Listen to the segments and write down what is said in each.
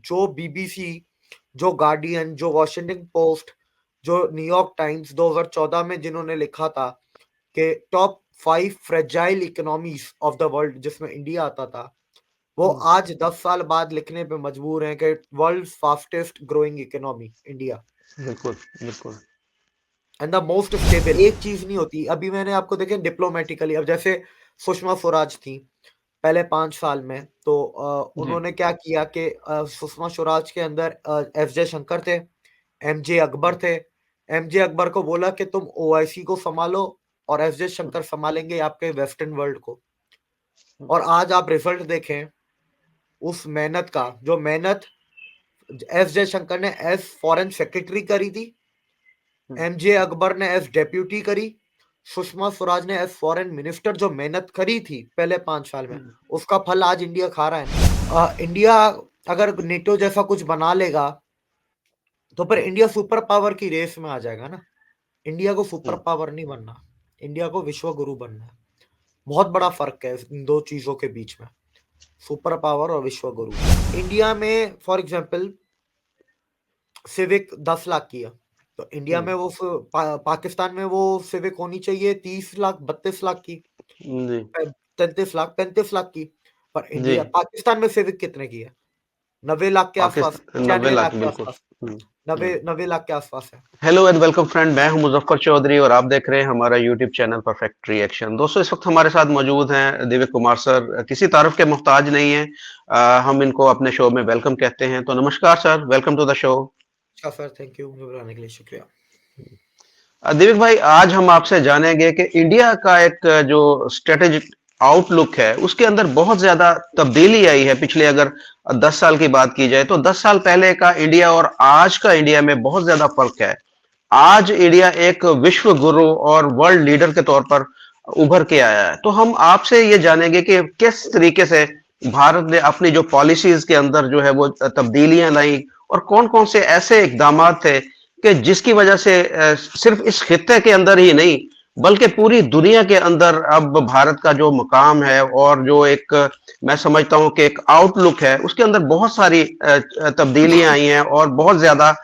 जो बीबीसी, जो गार्डियन, जो वॉशिंगटन पोस्ट, जो न्यूयॉर्क टाइम्स 2014 में जिन्होंने लिखा था कि top 5 fragile economies of the world जिसमें इंडिया आता था, वो आज 10 साल बाद लिखने पे मजबूर हैं कि world fastest growing economy India बिल्कुल, बिल्कुल। And the most stable. एक चीज नहीं होती, अभी मैंने आपको देखे डिप्लोमेटिकली, अब जैसे सुषमा स्वराज थी पहले 5 साल में, तो जी। उन्होंने क्या किया कि सुषमा स्वराज के अंदर एस जयशंकर थे, एमजे अकबर थे। एमजे अकबर को बोला कि तुम ओआईसी को संभालो और एस जयशंकर संभालेंगे आपके वेस्टर्न वर्ल्ड को। और आज आप रिजल्ट देखें उस मेहनत का, जो मेहनत एस जयशंकर ने एज फॉरेन सेक्रेटरी करी थी, एमजे अकबर ने एज डेप्यूटी करी, सुषमा स्वराज ने एज फॉरेन मिनिस्टर जो मेहनत करी थी पहले 5 साल में, उसका फल आज इंडिया खा रहा है ना। इंडिया अगर नेटो जैसा कुछ बना लेगा तो फिर इंडिया सुपर पावर की रेस में आ जाएगा ना। इंडिया को सुपर पावर नहीं बनना, इंडिया को विश्व गुरु बनना है। बहुत बड़ा फर्क है इन दो चीजों के बीच में, सुपर पावर और विश्व गुरु। इंडिया में फॉर एग्जांपल सिविक 10 लाख की है, तो इंडिया में वो पाकिस्तान में वो सिविक होनी चाहिए 30 लाख 32 लाख की, जी, 33 लाख 35 लाख की। पर जी। इंडिया पाकिस्तान में सिविक कितने की है? 90 लाख के आसपास, पाकिस्तान 90 96 लाख लाख, के बिल्कुल। आसपास, हुँ, नब्बे हुँ। 90 लाख के आसपास है। हेलो एंड वेलकम फ्रेंड, मैं हूं मुजफ्फर चौधरी और आप देख रहे हैं हमारा यूट्यूब चैनल परफेक्ट रिएक्शन। दोस्तों, इस वक्त हमारे साथ मौजूद हैं दिव्य कुमार सर। किसी तारुफ के मोहताज नहीं है। हम इनको अपने शो में वेलकम कहते हैं। तो नमस्कार sir, welcome to the show. अच्छा सर, थैंक यू, मुझे बुलाने के लिए शुक्रिया। दिव्य भाई, आज हम आपसे जानेंगे कि इंडिया का एक जो स्ट्रेटेजिक आउटलुक है उसके अंदर बहुत ज्यादा तब्दीली आई है। पिछले अगर 10 साल की बात की जाए तो 10 साल पहले का इंडिया और आज का इंडिया में बहुत ज्यादा फर्क है। आज इंडिया एक विश्व गुरु और वर्ल्ड लीडर के तौर पर उभर के आया है। तो हम आपसे ये जानेंगे कि किस तरीके से भारत ने अपनी जो पॉलिसीज के अंदर जो है वो तब्दीलियां लाई और कौन कौन से ऐसे इकदाम थे कि जिसकी वजह से सिर्फ इस खित्ते के अंदर ही नहीं बल्कि पूरी दुनिया के अंदर अब भारत का जो मकाम है और जो एक मैं समझता हूं कि एक आउटलुक है उसके अंदर बहुत सारी तब्दीलियां आई हैं और बहुत ज्यादा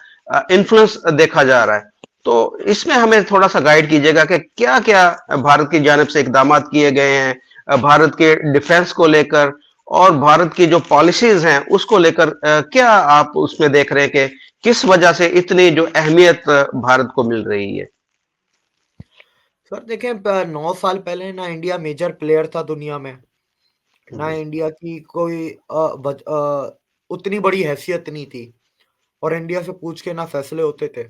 इन्फ्लुएंस देखा जा रहा है। तो इसमें हमें थोड़ा सा गाइड कीजिएगा कि क्या क्या भारत की जानिब से इकदाम किए गए हैं भारत के डिफेंस को लेकर और भारत की जो पॉलिसीज हैं उसको लेकर क्या आप उसमें देख रहे हैं कि किस वजह से इतनी जो अहमियत भारत को मिल रही है। सर देखें, 9 साल पहले ना इंडिया मेजर प्लेयर था दुनिया में, ना इंडिया की कोई उतनी बड़ी हैसियत नहीं थी, और इंडिया से पूछ के ना फैसले होते थे।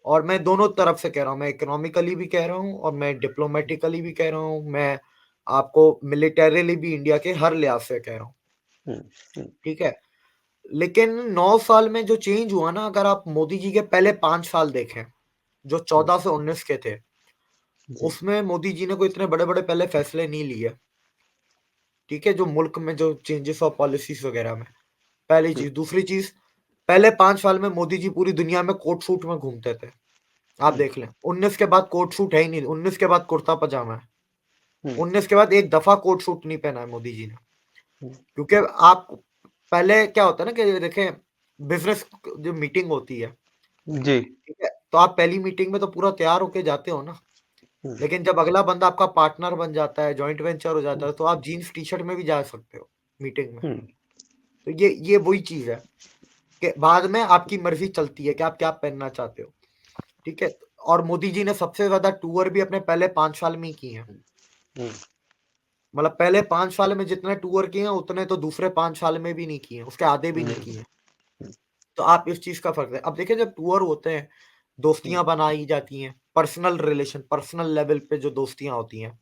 और मैं दोनों तरफ से कह रहा हूँ, मैं इकोनॉमिकली भी कह रहा हूँ और मैं डिप्लोमेटिकली भी कह रहा हूँ, मैं आपको मिलिटरीली भी इंडिया के हर लिहाज से कह रहा हूँ। हम्म, हम्म, ठीक है, लेकिन 9 साल में जो चेंज हुआ ना, अगर आप मोदी जी के पहले 5 साल देखें जो 14 से 19 के थे, जी, उसमें मोदी जी ने कोई इतने बड़े बड़े पहले फैसले नहीं लिए। ठीक है, जो मुल्क में जो चेंजेस और पॉलिसीज वगैरह में, पहली चीज। दूसरी चीज, पहले 5 साल में मोदी जी पूरी दुनिया में कोट सूट में घूमते थे। आप देख लें, 19 के बाद कोट सूट है ही नहीं, 19 के बाद कुर्ता पजामा है। 19 के बाद एक दफा कोट सूट नहीं पहना है मोदी जी ने। क्योंकि आप पहले क्या होता है ना कि देखें, बिजनेस जो मीटिंग होती है, जी, ठीक है, तो आप पहली मीटिंग में तो पूरा तैयार होके जाते हो ना। लेकिन जब अगला बंदा आपका पार्टनर बन जाता है, जॉइंट वेंचर हो जाता है, तो आप जीन्स टी शर्ट में भी जा सकते हो मीटिंग में। तो ये वही चीज है कि बाद में आपकी मर्जी चलती है कि आप क्या पहनना चाहते हो। ठीक है, और मोदी जी ने सबसे ज्यादा टूर भी अपने पहले 5 साल में ही किए हैं। मतलब पहले 5 साल में जितने टूर किए हैं उतने तो दूसरे 5 साल में भी नहीं किए, उसके आधे भी नहीं किए। तो आप इस चीज का फर्क है। अब देखिए, जब टूर होते हैं, दोस्तियां बनाई जाती हैं, पर्सनल रिलेशन, पर्सनल लेवल पे जो दोस्तियां होती हैं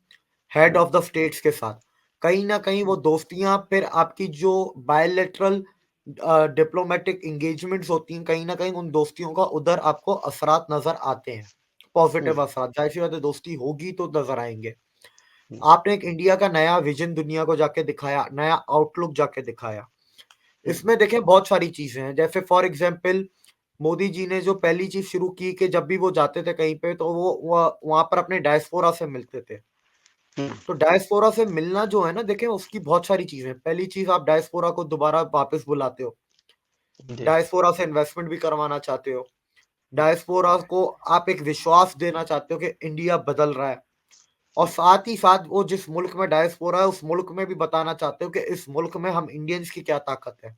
हेड ऑफ द स्टेट्स के साथ, कहीं ना कहीं वो दोस्तियां फिर आपकी जो बायलैटरल डिप्लोमेटिक एंगेजमेंट्स होती हैं, कहीं ना कहीं उन दोस्तियों का उधर आपको असरात नजर आते हैं, पॉजिटिव असरात। जाहिर सी बात है, दोस्ती होगी तो नजर आएंगे। आपने एक इंडिया का नया विजन दुनिया को जाके दिखाया, नया आउटलुक जाके दिखाया। इसमें देखें बहुत सारी चीजें हैं, जैसे फॉर एग्जाम्पल मोदी जी ने जो पहली चीज शुरू की कि जब भी वो जाते थे कहीं पे, तो वो वहां पर अपने डायस्पोरा से मिलते थे। तो डायस्पोरा से मिलना जो है ना, देखें उसकी बहुत सारी चीजें। पहली चीज, आप डायस्पोरा को दोबारा वापस बुलाते हो। डायस्पोरा से इन्वेस्टमेंट भी करवाना चाहते हो, डायस्पोरा को आप एक विश्वास देना चाहते हो कि इंडिया बदल रहा है, और साथ ही साथ वो जिस मुल्क में डायस्पोरा है उस मुल्क में भी बताना चाहते हो कि इस मुल्क में हम इंडियंस की क्या ताकत है।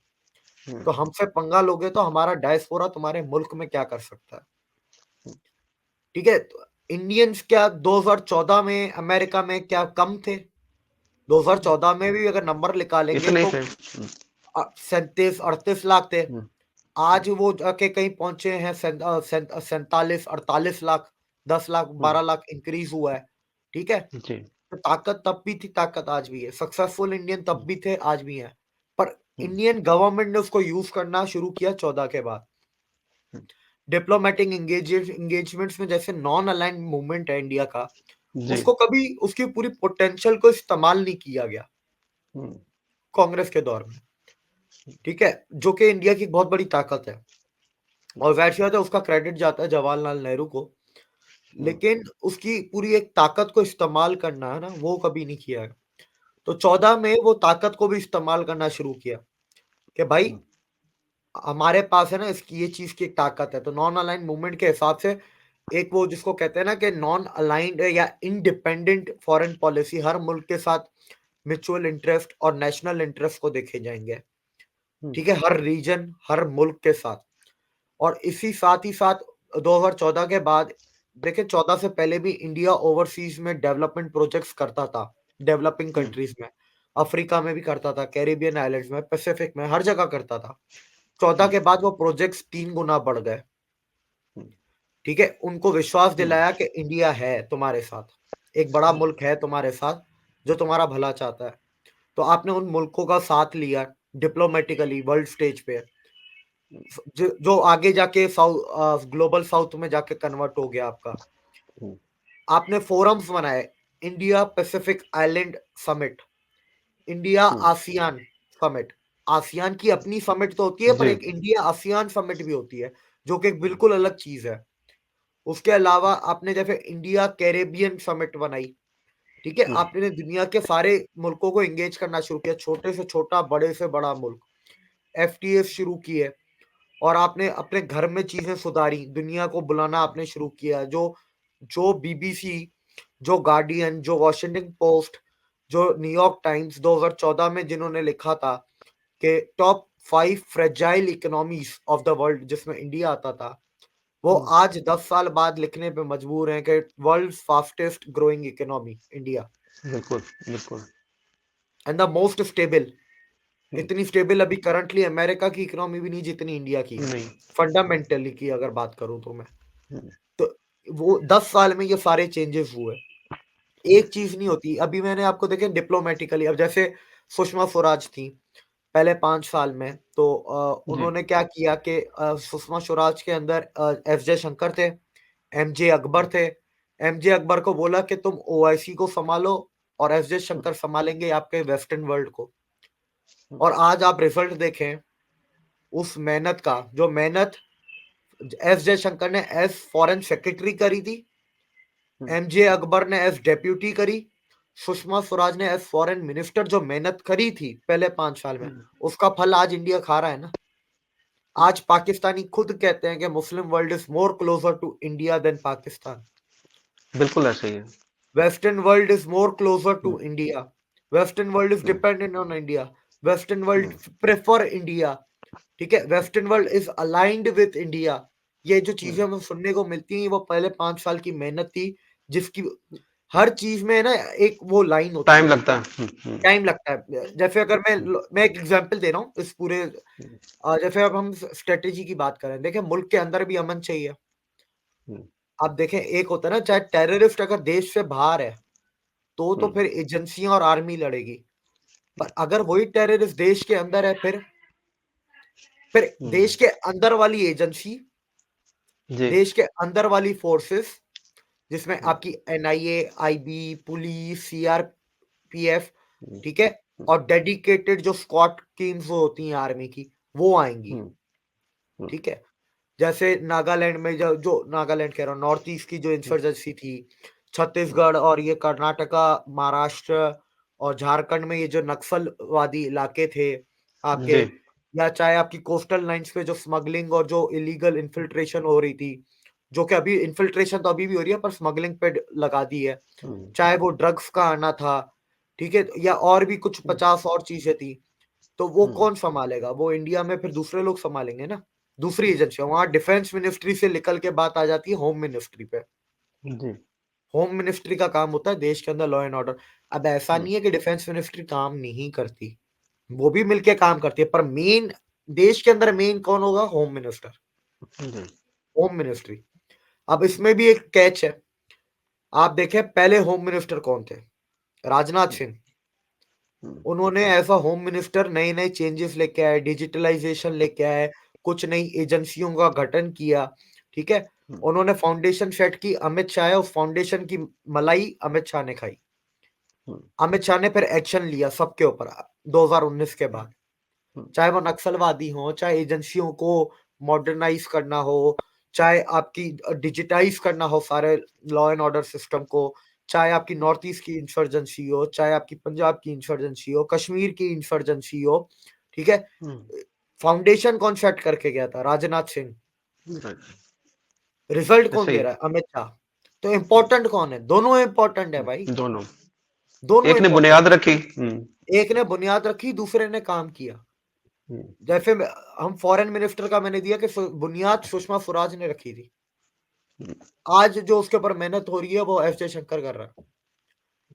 तो हमसे पंगा लोगे तो हमारा डायस्पोरा तुम्हारे मुल्क में क्या कर सकता है। ठीक है, तो इंडियंस क्या 2014 में अमेरिका में क्या कम थे? 2014 में भी अगर नंबर निकालेंगे इतने ही तो थे। 37-38 लाख थे। आज वो जाके कहीं पहुंचे हैं 47-48 लाख, 10 लाख 12 लाख इंक्रीज हुआ है। ठीक है, जी। तो ताकत तब भी थी, ताकत आज भी है, सक्सेसफुल इंडियन तब भी थे, आज भी है। पर इंडियन गवर्नमेंट ने उसको यूज करना शुरू किया 14 के बाद। डिप्लोमेटिक एंगेजमेंट्स में जैसे नॉन अलाइंड मूवमेंट है इंडिया का, जी। उसको कभी उसकी पूरी पोटेंशियल को इस्तेमाल नहीं किया गया कांग्रेस के दौर में। ठीक है, जो कि इंडिया की बहुत बड़ी ताकत है, और वैसे है उसका क्रेडिट जाता है जवाहरलाल नेहरू को, लेकिन उसकी पूरी एक ताकत को इस्तेमाल करना है ना, वो कभी नहीं किया है। तो 14 में वो ताकत को भी इस्तेमाल करना शुरू किया कि भाई हमारे पास है ना, इसकी ये चीज की एक ताकत है। तो नॉन अलाइंड मूवमेंट के हिसाब से एक वो जिसको कहते हैं ना कि नॉन अलाइंड या इंडिपेंडेंट फॉरेन पॉलिसी, हर मुल्क के साथ म्यूचुअल इंटरेस्ट और नेशनल इंटरेस्ट को देखे जाएंगे। ठीक है, हर रीजन हर मुल्क के साथ। और इसी साथ ही साथ 2014 के बाद देखिए, 14 से पहले भी इंडिया ओवरसीज में डेवलपमेंट प्रोजेक्ट्स करता था, डेवलपिंग कंट्रीज में, अफ्रीका में भी करता था, कैरिबियन आइलैंड्स में, पैसिफिक में, हर जगह करता था। 14 के बाद वो प्रोजेक्ट्स 3 गुना बढ़ गए। ठीक है, उनको विश्वास दिलाया कि इंडिया है तुम्हारे साथ, एक बड़ा मुल्क है तुम्हारे साथ जो तुम्हारा भला चाहता है। तो आपने उन मुल्कों का साथ लिया डिप्लोमेटिकली वर्ल्ड स्टेज पे, जो आगे जाके ग्लोबल साउथ में जाके कन्वर्ट हो गया आपका। आपने फोरम्स बनाए, India Pacific island summit, India ASEAN summit. ASEAN की अपनी समिट तो होती है, पर जी। एक इंडिया आसियान समिट भी होती है, जो कि एक बिल्कुल अलग चीज है। उसके अलावा आपने जैसे इंडिया कैरेबियन समिट बनाई। ठीक है, आपने दुनिया के सारे मुल्कों को एंगेज करना शुरू किया, छोटे से छोटा बड़े से बड़ा मुल्क, एफटीएफ शुरू किए, और आपने अपने घर में चीजें सुधारी, दुनिया को बुलाना आपने शुरू किया। जो जो बीबीसी, जो गार्डियन, जो वॉशिंगटन पोस्ट, जो न्यूयॉर्क टाइम्स 2014 में जिन्होंने लिखा था कि top 5 fragile economies of the world, जिसमें इंडिया आता था, वो आज 10 साल बाद लिखने पे मजबूर हैं कि world fastest growing economy India, बिल्कुल, बिल्कुल। And the most stable. इतनी स्टेबल अभी करंटली अमेरिका की इकोनॉमी भी नहीं जितनी इंडिया की है, नहीं। फंडामेंटली की अगर बात करूं तो मैं। तो वो 10 साल में ये सारे चेंजेस हुए। एक चीज नहीं होती। अभी मैंने आपको देखे डिप्लोमेटिकली, अब जैसे सुषमा स्वराज थी पहले 5 साल में, तो जी। उन्होंने क्या किया कि सुषमा स्वराज के अंदर एस जयशंकर थे, एमजे अकबर थे। एमजे अकबर को बोला कि तुम ओआईसी को संभालो, और एस जयशंकर संभालेंगे आपके वेस्टर्न वर्ल्ड को। और आज आप रिजल्ट देखें उस मेहनत का, जो मेहनत एस जयशंकर ने एज फॉरेन सेक्रेटरी करी थी, एमजे अकबर ने एज डेप्यूटी करी, सुषमा स्वराज ने एज फॉरेन मिनिस्टर जो मेहनत करी थी पहले 5 साल में, उसका फल आज इंडिया खा रहा है ना। आज पाकिस्तानी खुद कहते हैं कि Muslim world is more closer to India than Pakistan, बिल्कुल ऐसे ही है। Western world is more closer to India, western world is dependent on India, western world prefer India. ठीक है, western world is aligned with India. ये जो चीजें हमें सुनने को मिलती हैं वो पहले 5 साल की मेहनत थी, जिसकी हर चीज में ना एक वो लाइन होती टाइम है, लगता है। टाइम लगता है। जैसे अगर मैं एक एग्जांपल दे रहा हूँ इस पूरे जैसे अब हम स्ट्रेटेजी की बात करें, देखें मुल्क के अंदर भी अमन चाहिए। आप देखें, एक होता है ना, चाहे टेररिस्ट अगर देश से बाहर है तो फिर एजेंसियां और आर्मी लड़ेगी, पर अगर वही टेररिस्ट देश के अंदर है, फिर देश के अंदर वाली एजेंसी, जी। देश के अंदर वाली फोर्सेस, जिसमें आपकी एनआईए, आईबी, पुलिस, सीआरपीएफ, ठीक है, और डेडिकेटेड जो स्क्वाड टीम्स होती हैं आर्मी की, वो आएंगी। ठीक है, जैसे नागालैंड में जो नागालैंड कह रहा हूँ, नॉर्थ ईस्ट की जो इंसर्जेंसी थी, छत्तीसगढ़ और ये कर्नाटका, महाराष्ट्र और झारखंड में ये जो नक्सलवादी इलाके थे आपके, जी। या चाहे आपकी कोस्टल लाइंस पे जो स्मगलिंग और जो इलीगल इन्फिल्ट्रेशन हो रही थी, जो कि अभी इन्फिल्ट्रेशन तो अभी भी हो रही है पर स्मगलिंग पे लगा दी है, चाहे वो ड्रग्स का आना था, ठीक है, या और भी कुछ 50 और चीजें थी, तो वो कौन संभालेगा? वो इंडिया में फिर दूसरे लोग संभालेंगे ना, दूसरी एजेंसी। वहां डिफेंस मिनिस्ट्री से निकल के बात आ जाती है होम मिनिस्ट्री पे। होम मिनिस्ट्री का काम होता है देश के अंदर लॉ एंड ऑर्डर। अब ऐसा नहीं है कि डिफेंस मिनिस्ट्री काम नहीं करती, वो भी मिलके काम करती है, पर मेन देश के अंदर मेन कौन होगा? Home minister, home ministry. अब इसमें भी एक कैच है। आप देखें पहले होम मिनिस्टर कौन थे? राजनाथ सिंह। उन्होंने एज अ होम मिनिस्टर नए नए चेंजेस लेके आए, डिजिटलाइजेशन लेके आए, कुछ नई एजेंसियों का गठन किया, ठीक है। उन्होंने फाउंडेशन सेट की, अमित शाह है, उस फाउंडेशन की मलाई अमित शाह ने खाई। अमित शाह ने फिर एक्शन लिया सबके ऊपर 2019 के बाद, चाहे वो नक्सलवादी हो, चाहे एजेंसियों को मॉडर्नाइज करना हो, चाहे आपकी डिजिटाइज करना हो सारे लॉ एंड ऑर्डर सिस्टम को, चाहे आपकी नॉर्थ ईस्ट की इंसर्जेंसी हो, चाहे आपकी पंजाब की इंसर्जेंसी हो, कश्मीर की इंसर्जेंसी हो, ठीक है। फाउंडेशन कौन सेट करके गया था? राजनाथ सिंह। रिजल्ट कौन सही दे रहा है? अमित शाह। तो इम्पोर्टेंट कौन है? दोनों इम्पोर्टेंट है भाई, दोनों, दोनों एक ने इम्पोर्टेंट। बुनियाद रखी। एक ने बुनियाद रखी, दूसरे ने काम किया। जैसे हम फॉरेन मिनिस्टर का मैंने दिया कि बुनियाद सुषमा स्वराज ने रखी थी, आज जो उसके ऊपर मेहनत हो रही है वो एस जयशंकर कर रहा है।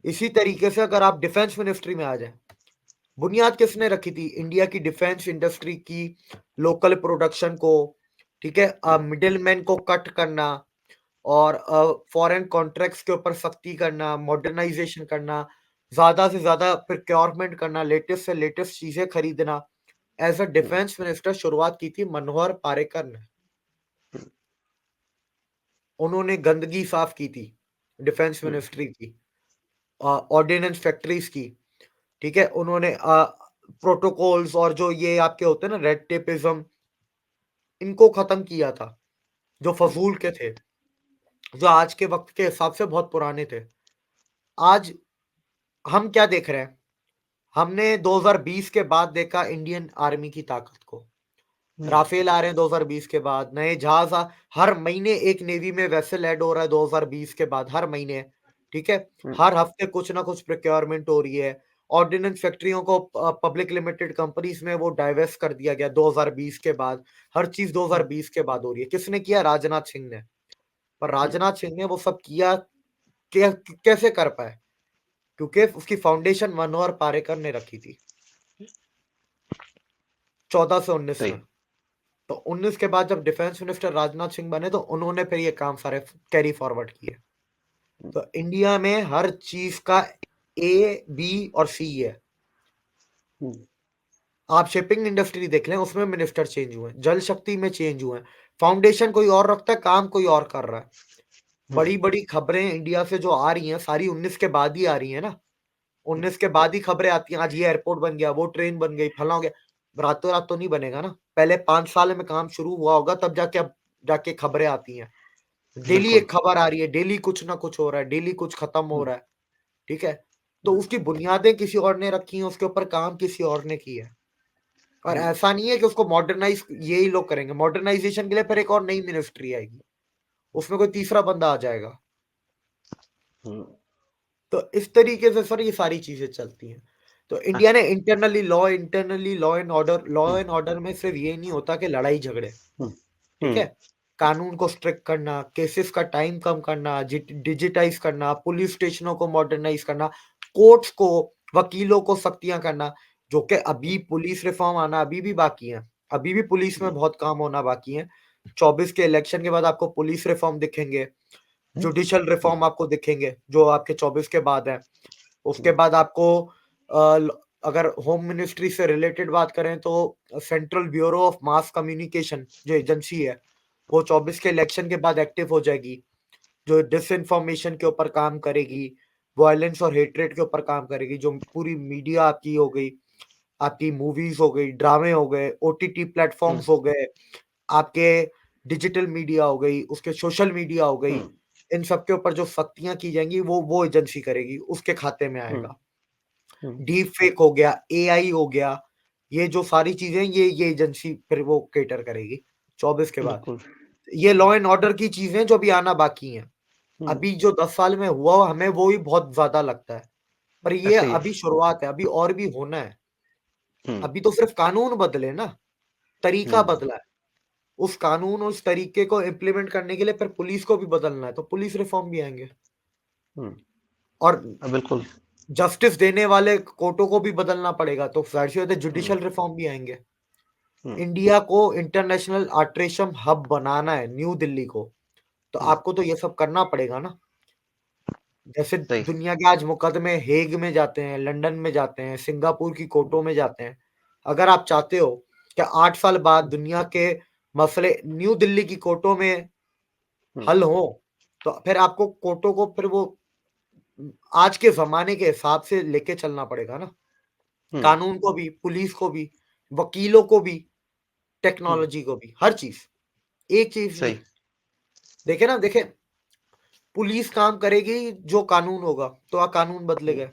इसी तरीके से अगर आप डिफेंस मिनिस्ट्री में आ जाए, बुनियाद किसने रखी थी? इंडिया की डिफेंस इंडस्ट्री की लोकल प्रोडक्शन को, ठीक है, मिडिल मैन को कट करना, और फॉरेन कॉन्ट्रैक्ट्स के ऊपर सख्ती करना, मॉडर्नाइजेशन करना, ज्यादा से ज्यादा प्रोक्योरमेंट करना, लेटेस्ट से लेटेस्ट चीजें खरीदना। एज अ डिफेंस मिनिस्टर शुरुआत की थी मनोहर पारेकर ने। उन्होंने गंदगी साफ की थी डिफेंस मिनिस्ट्री की, ऑर्डिनेंस फैक्ट्रीज की, ठीक है। उन्होंने प्रोटोकॉल्स और जो ये आपके होते हैं ना रेड टेपिज्म, इनको खत्म किया था, जो फजूल के थे, जो आज के वक्त के हिसाब से बहुत पुराने थे। आज हम क्या देख रहे हैं? हमने 2020 के बाद देखा इंडियन आर्मी की ताकत को। राफेल आ रहे हैं 2020 के बाद, नए जहाज हर महीने एक नेवी में वेसल ऐड हो रहा है 2020 के बाद, हर महीने, ठीक है। हर हफ्ते कुछ ना कुछ प्रोक्योरमेंट हो रही है। ऑर्डिनेंस फैक्ट्रियों को पब्लिक लिमिटेड कंपनीज में वो डाइवेस्ट कर दिया गया 2020 के बाद। हर चीज 2020 के बाद हो रही है। किसने किया? राजनाथ सिंह ने। पर राजनाथ सिंह ने वो सब किया, कैसे कर पाए? क्योंकि उसकी फाउंडेशन मनोहर पारेकर ने रखी थी 14 से 19 सही। में। तो 19 के बाद जब डिफेंस मिनिस्टर राजनाथ सिंह बने तो उन्होंने फिर ये काम सारे कैरी फॉरवर्ड किए। तो इंडिया में हर चीज का ए, बी और सी है। आप शिपिंग इंडस्ट्री देख लें, उसमें मिनिस्टर चेंज हुए, जल शक्ति में चेंज हुए, फाउंडेशन कोई और रखता है, काम कोई और कर रहा है। बड़ी बड़ी खबरें इंडिया से जो आ रही हैं सारी 19 के बाद ही आ रही है ना। 19 के बाद ही खबरें आती हैं, आज ये एयरपोर्ट बन गया, वो ट्रेन बन गई, फला हो गया। रातों रात तो नहीं बनेगा ना, पहले 5 साल में काम शुरू हुआ होगा, तब जाके अब जाके खबरें आती हैं। डेली बिल्कुल। एक खबर आ रही है, डेली कुछ ना कुछ हो रहा है, डेली कुछ खत्म हो रहा है, ठीक है। तो उसकी बुनियादें किसी और ने रखी हैं, उसके ऊपर काम किसी और ने किया है। और ऐसा नहीं है कि उसको मॉडर्नाइज यही लोग करेंगे। मॉडर्नाइजेशन के लिए फिर एक और नई मिनिस्ट्री आएगी, उसमें कोई तीसरा बंदा आ जाएगा। तो इस तरीके से सर ये सारी चीजें चलती हैं। तो इंडिया ने internally law and order, law and order में सिर्फ ये नहीं होता कि लड़ाई झगड़े, ठीक है। कानून को स्ट्रिक्ट करना, केसेस का टाइम कम करना, डिजिटाइज करना, पुलिस स्टेशनों को मॉडर्नाइज करना, कोर्ट्स को, वकीलों को सख्तियां करना, जो कि अभी पुलिस रिफॉर्म आना अभी भी बाकी है। अभी भी पुलिस में बहुत काम होना बाकी है। 24 के इलेक्शन के बाद आपको पुलिस रिफॉर्म दिखेंगे, जुडिशियल रिफॉर्म आपको दिखेंगे जो आपके 24 के बाद है। उसके बाद आपको अगर होम मिनिस्ट्री से रिलेटेड बात करें तो central bureau of mass communication जो एजेंसी है, वो 24 के इलेक्शन के बाद एक्टिव हो जाएगी, जो डिसइंफॉर्मेशन के ऊपर काम करेगी, वायलेंस और हेट्रेड के ऊपर काम करेगी। जो पूरी मीडिया आपकी हो गई, आपकी मूवीज हो गई, ड्रामे हो गए, ओटीटी प्लेटफॉर्म्स हो गए, आपके डिजिटल मीडिया हो गई, उसके सोशल मीडिया हो गई, इन सब के ऊपर जो सख्तियां की जाएंगी वो एजेंसी करेगी, उसके खाते में आएगा। डीप फेक हो गया, एआई हो गया, ये जो सारी चीजें ये एजेंसी फिर वो केटर करेगी 24 के बाद। बिल्कुल। ये लॉ एंड ऑर्डर की चीजें जो अभी आना बाकी हैं। हम्म, अभी जो 10 साल में हुआ हमें वो भी बहुत ज्यादा लगता है, पर ये ऐसे ही है। अभी शुरुआत है, अभी और भी होना है। हम्म, अभी तो सिर्फ कानून बदले ना, तरीका हम्म, बदला है। उस कानून उस तरीके को इम्प्लीमेंट करने के लिए फिर पुलिस को भी बदलना है, तो पुलिस रिफॉर्म भी आएंगे। हम्म, और बिल्कुल। जस्टिस देने वाले कोर्टों को भी बदलना पड़ेगा, तो जाहिर सी बात है हम्म, जुडिशियल रिफॉर्म भी आएंगे। हम्म, इंडिया को इंटरनेशनल आर्ट्रेशम हब बनाना है, न्यू दिल्ली को, तो हम्म, आपको तो ये सब करना पड़ेगा ना। जैसे सही। दुनिया के आज मुकदमे हेग में जाते हैं, लंदन में जाते हैं, सिंगापुर की कोर्टों में जाते हैं। अगर आप चाहते हो कि 8 साल बाद दुनिया के मसले न्यू दिल्ली की कोर्टों में हम्म, हल हो, तो फिर आपको कोर्टों को फिर वो आज के ज़माने के हिसाब से लेके चलना पड़ेगा ना। हम्म, कानून को भी, पुलिस को भी, वकीलों को भी, हम्म, टेक्नोलॉजी को भी, हर चीज़। एक चीज़ नहीं। सही। देखें ना, देखें, पुलिस काम करेगी जो कानून होगा, तो कानून हम्म, बदलेगा।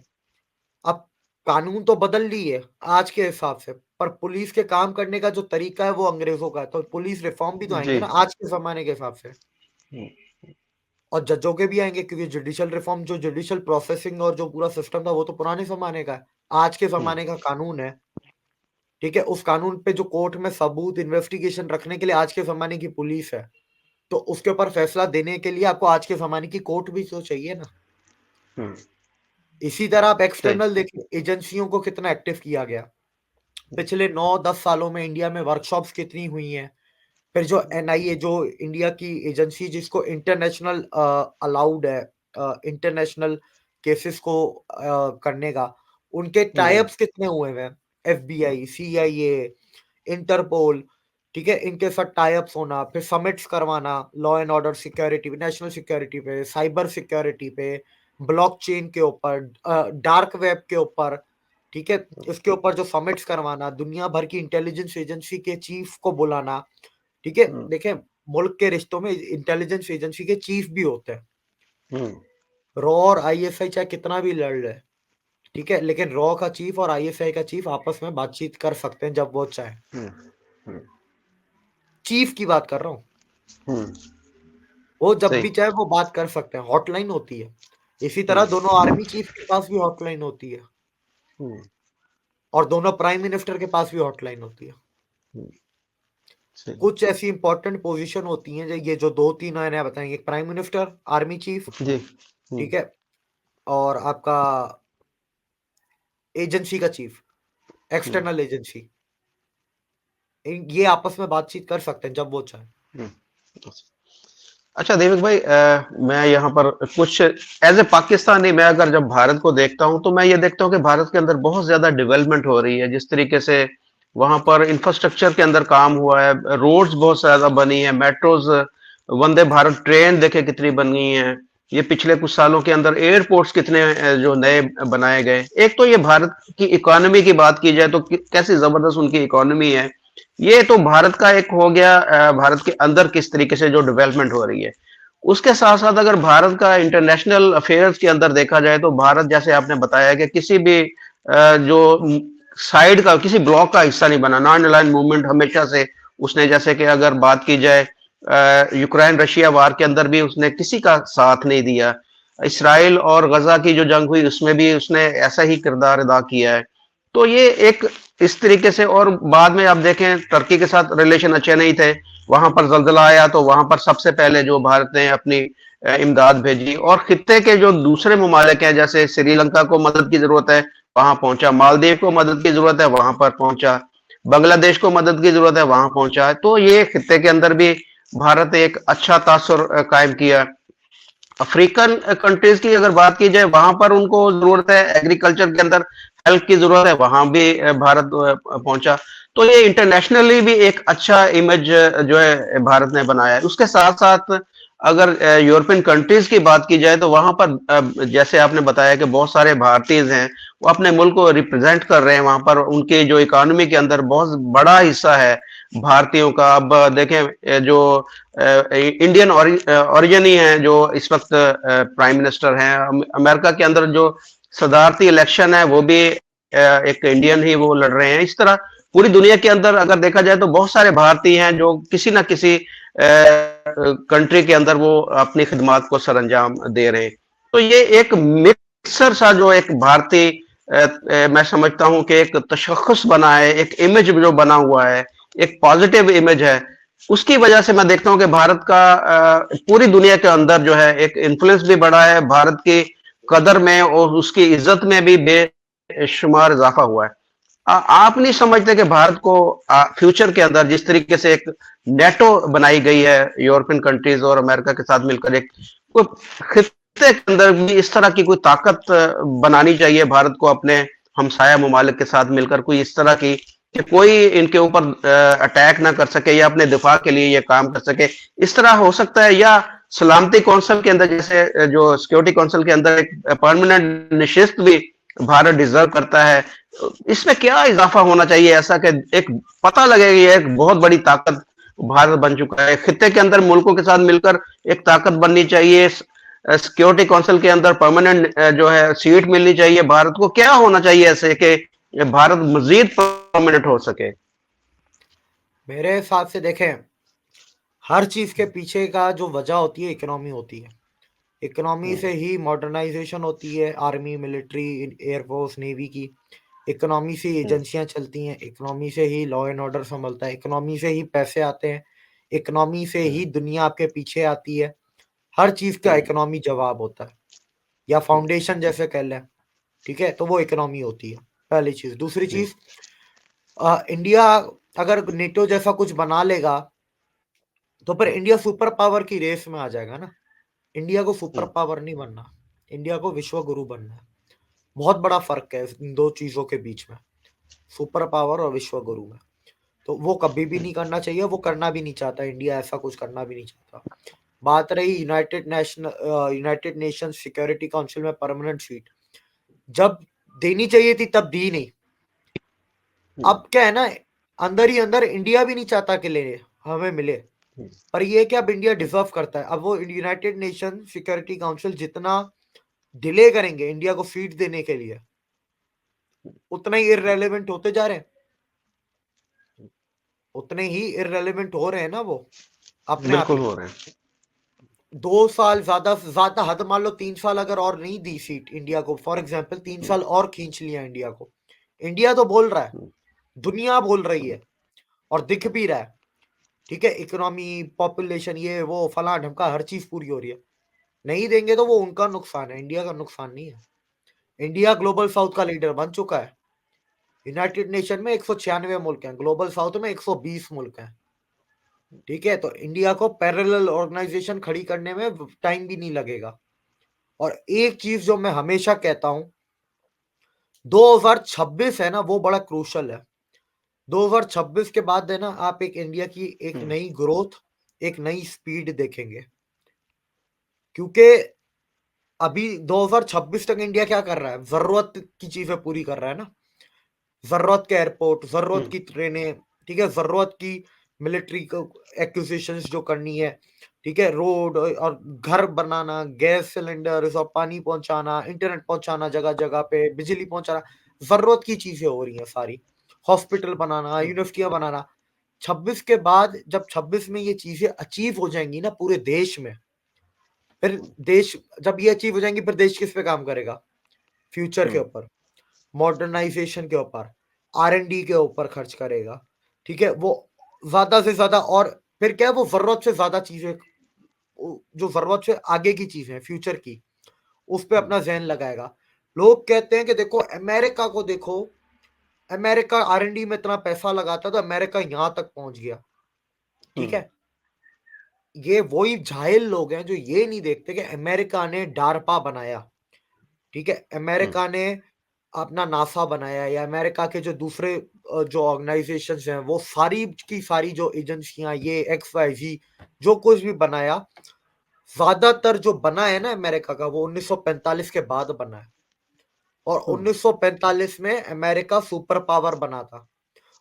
अब कानून तो बदल ली है आज के हिसाब से, पर पुलिस के काम करने का जो तरीका है वो अंग्रेजों का है, तो पुलिस रिफॉर्म भी तो जी। आएंगे ना आज के ज़माने के हिसाब से। हम्म, और जजों के भी आएंगे, क्योंकि जुडिशियल रिफॉर्म, जो जुडिशियल प्रोसेसिंग और जो पूरा सिस्टम था वो तो पुराने ज़माने का है। आज के हम्म, ज़माने का कानून है, ठीक है? उस कानून पे जो कोर्ट में सबूत, इन्वेस्टिगेशन रखने के लिए आज के ज़माने की पुलिस है। तो उसके ऊपर फैसला देने के लिए आपको आज के ज़माने की कोर्ट भी तो चाहिए ना। हम्म, इसी तरह आप सही। एक्सटर्नल देखिए, एजेंसियों को कितना एक्टिव किया गया। पिछले 9-10 सालों में इंडिया में वर्कशॉप्स कितनी हुई हैं। फिर जो एनआईए, जो इंडिया की एजेंसी जिसको इंटरनेशनल अलाउड है इंटरनेशनल केसेस को करने का, उनके टाई जी। अप्स कितने हुए हैं। एफबीआई, सीआईए, इंटरपोल, ठीक है, इनके साथ टाई अप्स होना, फिर समिट्स करवाना, law and order, security, national security पे, साइबर सिक्योरिटी पे, ब्लॉकचेन के ऊपर, डार्क वेब के ऊपर, ठीक है, इसके ऊपर जो समिट्स करवाना, दुनिया भर की इंटेलिजेंस एजेंसी के चीफ को बुलाना, ठीक है। हम्म, देखें, मुल्क के रिश्तों में इंटेलिजेंस एजेंसी के चीफ भी होते हैं। हम्म, रॉ और आईएसआई चाहे कितना भी लड़ ले, ठीक है, लेकिन रॉ का चीफ और आईएसआई का चीफ आपस में बातचीत कर सकते हैं जब वो चाहे। हम्म, हम्म, चीफ की बात कर रहा हूँ, हम्म, वो जब सही। भी चाहे वो बात कर सकते हैं, हॉटलाइन होती है। इसी तरह हम्म, दोनों आर्मी चीफ के पास भी हॉटलाइन होती है, हम्म, और दोनों प्राइम मिनिस्टर के पास भी हॉटलाइन होती है। हम्म, सही। कुछ ऐसी इंपॉर्टेंट पोजीशन होती हैं, ये जो दो तीन मैंने बताएंगे, प्राइम मिनिस्टर, आर्मी चीफ, जी। ठीक है, और आपका एजेंसी का चीफ, हम्म, एक्सटर्नल एजेंसी, ये आपस में बातचीत कर सकते हैं जब वो चाहे। हम्म। अच्छा देविक भाई, मैं यहाँ पर कुछ एज ए पाकिस्तानी, मैं अगर जब भारत को देखता हूँ तो मैं ये देखता हूँ कि भारत के अंदर बहुत ज्यादा डेवलपमेंट हो रही है। जिस तरीके से वहां पर इंफ्रास्ट्रक्चर के अंदर काम हुआ है, रोड्स बहुत ज्यादा बनी है, मेट्रोज, वंदे भारत ट्रेन देखे कितनी बन गई है। ये पिछले कुछ सालों के अंदर एयरपोर्ट्स कितने जो नए बनाए गए। एक तो ये भारत की इकोनॉमी की बात की जाए तो कैसी जबरदस्त उनकी इकोनॉमी है। ये तो भारत का एक हो गया, भारत के अंदर किस तरीके से जो डेवलपमेंट हो रही है। उसके साथ साथ अगर भारत का इंटरनेशनल अफेयर्स के अंदर देखा जाए तो भारत, जैसे आपने बताया कि किसी भी जो साइड का, किसी ब्लॉक का हिस्सा नहीं बना, नॉन अलाइंड मूवमेंट हमेशा से उसने, जैसे कि अगर बात की जाए यूक्रेन रशिया वार के अंदर भी उसने किसी का साथ नहीं दिया। इसराइल और गजा की जो जंग हुई उसमें भी उसने ऐसा ही किरदार अदा किया है। तो ये एक इस तरीके से, और बाद में आप देखें टर्की के साथ रिलेशन अच्छे नहीं थे, वहां पर जलजला आया तो वहां पर सबसे पहले जो भारत ने अपनी इमदाद भेजी, और खित्ते के जो दूसरे ममालिक हैं, जैसे श्रीलंका को मदद की जरूरत है वहां पहुंचा, मालदीव को मदद की जरूरत है वहां पर पहुंचा, बांग्लादेश को मदद की जरूरत है वहां पहुंचा। तो ये खित्ते के अंदर भी भारत एक अच्छा तासुर कायम किया। अफ्रीकन कंट्रीज की अगर बात की जाए, वहां पर उनको जरूरत है एग्रीकल्चर के अंदर हेल्प की जरूरत है, वहां भी भारत पहुंचा। तो ये इंटरनेशनली भी एक अच्छा इमेज जो है भारत ने बनाया है। उसके साथ साथ अगर यूरोपियन कंट्रीज की बात की जाए तो वहां पर जैसे आपने बताया कि बहुत सारे भारतीय हैं, वो अपने मुल्क को रिप्रेजेंट कर रहे हैं वहां पर। उनके जो इकोनॉमी के अंदर बहुत बड़ा हिस्सा है भारतीयों का। अब देखें जो इंडियन ओरिजिन ही हैं जो इस वक्त प्राइम मिनिस्टर हैं। अमेरिका के अंदर जो सदारती इलेक्शन है वो भी एक इंडियन ही वो लड़ रहे हैं। इस तरह पूरी दुनिया के अंदर अगर देखा जाए तो बहुत सारे भारतीय हैं जो किसी ना किसी कंट्री के अंदर वो अपनी खिदमात को सरंजाम दे रहे हैं। तो ये एक मिक्सर सा जो एक भारतीय मैं समझता हूं कि एक तशख्खुस बना है, एक इमेज जो बना हुआ है, एक पॉजिटिव इमेज है, उसकी वजह से मैं देखता हूं कि भारत का पूरी दुनिया के अंदर जो है एक इन्फ्लुएंस भी बढ़ा है, भारत की कदर में और उसकी इज्जत में भी बेशुमार इजाफा हुआ है। आप नहीं समझते कि भारत को फ्यूचर के अंदर जिस तरीके से एक नेटो बनाई गई है यूरोपियन कंट्रीज और अमेरिका के साथ मिलकर, एक कोई खित्ते के अंदर भी इस तरह की कोई ताकत बनानी चाहिए भारत को अपने हमसाया ममालिक के साथ मिलकर, कोई इस तरह की कि कोई इनके ऊपर अटैक ना कर सके या अपने दिफा के लिए ये काम कर सके, इस तरह हो सकता है? या सलामती कौंसिल के अंदर, जैसे जो सिक्योरिटी काउंसिल के अंदर एक परमानेंट निशिस्त भी भारत डिजर्व करता है, इसमें क्या इजाफा होना चाहिए ऐसा कि एक पता लगे कि एक बहुत बड़ी ताकत भारत बन चुका है, खित्ते के अंदर मुल्कों के साथ मिलकर एक ताकत बननी चाहिए, सिक्योरिटी काउंसिल के अंदर परमानेंट जो है सीट मिलनी चाहिए भारत को, क्या होना चाहिए ऐसे कि भारत मजीद परमानेंट हो सके? मेरे हिसाब से देखें, हर चीज के पीछे का जो वजह होती है इकोनॉमी होती है। इकोनॉमी से ही मॉडर्नाइजेशन होती है, आर्मी, मिलिट्री, एयरफोर्स, नेवी की। इकोनॉमी से एजेंसियां चलती हैं, इकोनॉमी से ही लॉ एंड ऑर्डर संभलता है, इकोनॉमी से ही पैसे आते हैं, इकोनॉमी से ही दुनिया आपके पीछे आती है। हर चीज का इकोनॉमी जवाब होता है, या फाउंडेशन जैसे कह लें। ठीक है, तो वो इकोनॉमी होती है, पहली चीज। दूसरी चीज, इंडिया अगर नेटो जैसा कुछ बना लेगा तो फिर इंडिया सुपर पावर की रेस में आ जाएगा ना। इंडिया को सुपर पावर नहीं बनना, इंडिया को विश्व गुरु बनना है। बहुत बड़ा फर्क है इन दो चीजों के बीच में, सुपर पावर और विश्व गुरु में। तो वो कभी भी नहीं करना चाहिए, वो करना भी नहीं चाहता, इंडिया ऐसा कुछ करना भी नहीं चाहता। बात रही यूनाइटेड नेशन सिक्योरिटी काउंसिल में परमानेंट सीट, जब देनी चाहिए थी तब दी नहीं। अब क्या है ना, अंदर ही अंदर इंडिया भी नहीं चाहता कि ले हमें मिले, पर ये कि अब इंडिया डिजर्व करता है। अब वो यूनाइटेड नेशन सिक्योरिटी काउंसिल जितना डिले करेंगे इंडिया को सीट देने के लिए, उतना ही इररेलेवेंट होते जा रहे हैं, उतने ही इररेलेवेंट हो रहे हैं ना वो अपने आप बिल्कुल ही। हो रहे हैं। 2 साल ज्यादा से ज्यादा हद मान लो, 3 साल अगर और नहीं दी सीट इंडिया को, फॉर एग्जाम्पल 3 साल और खींच लिया इंडिया को, इंडिया तो बोल रहा है, दुनिया बोल रही है और दिख भी रहा है। ठीक है, इकोनॉमी, पॉपुलेशन, ये वो फला ढमका हर चीज पूरी हो रही है। नहीं देंगे तो वो उनका नुकसान है, इंडिया का नुकसान नहीं है। इंडिया ग्लोबल साउथ का लीडर बन चुका है। यूनाइटेड नेशन में 196 मुल्क हैं, ग्लोबल साउथ में 120 मुल्क हैं। ठीक है, तो इंडिया को पैरेलल ऑर्गेनाइजेशन खड़ी करने में टाइम भी नहीं लगेगा। और एक चीज जो मैं हमेशा कहता हूं, 2026 है ना, वो बड़ा क्रूशल है। 2026 के बाद है ना, आप एक इंडिया की एक नई ग्रोथ, एक नई स्पीड देखेंगे। क्योंकि अभी 2026 तक इंडिया क्या कर रहा है, जरूरत की चीजें पूरी कर रहा है ना। जरूरत के एयरपोर्ट, जरूरत की ट्रेनें, ठीक है, जरूरत की मिलिट्री को एक्विजिशंस जो करनी है, ठीक है, रोड और घर बनाना, गैस सिलेंडर और पानी पहुंचाना, इंटरनेट पहुंचाना, जगह जगह पे बिजली पहुंचाना, जरूरत की चीजें हो रही हैं सारी। हॉस्पिटल बनाना, यूनिवर्सिटियां बनाना। 26 के बाद जब 26 में ये चीजें अचीव हो जाएंगी ना पूरे देश में, फिर देश जब ये अचीव हो जाएंगी, फिर देश किस पे काम करेगा? फ्यूचर के ऊपर, मॉडर्नाइजेशन के ऊपर, R&D के ऊपर खर्च करेगा। ठीक है, वो ज्यादा से ज्यादा, और फिर क्या है, वो जरूरत से ज्यादा चीजें, जो जरूरत से आगे की चीजें हैं फ्यूचर की, उस पे अपना जहन लगाएगा। लोग कहते हैं कि देखो अमेरिका को देखो, अमेरिका R&D में इतना पैसा लगाता तो अमेरिका यहां तक पहुंच गया। ठीक है, ये वही जाहिल लोग हैं जो ये नहीं देखते कि अमेरिका ने डारपा बनाया। ठीक है, अमेरिका ने अपना नासा बनाया, या अमेरिका के जो दूसरे जो ऑर्गेनाइजेशंस हैं, वो सारी की सारी जो एजेंसियां, ये XYZ जो कुछ भी बनाया, ज्यादातर जो बना है ना अमेरिका का, वो 1945 के बाद बना है। और 1945 में अमेरिका सुपर पावर बना था।